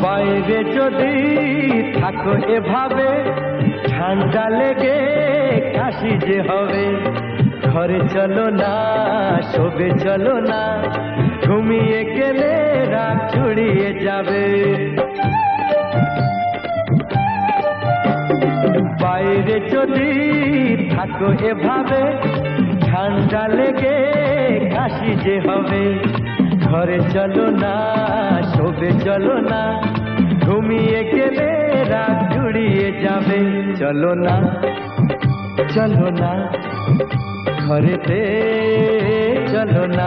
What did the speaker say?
বাইরে যদি থাকো এভাবে ঠান্ডা লেগে কাশি যে হবে। ঘরে চলো না, শোবে চলো না, ঘুমিয়ে গেলে রাত ছড়িয়ে যাবে। বাইরে যদি থাকো এভাবে ঠান্ডা লেগে কাশি যে হবে। ঘরে চলো না, শোবে চলো না, ঘুমিয়ে গেলে রাত জুড়িয়ে যাবে। চলো না, চলো না, ঘরেতে চলো না।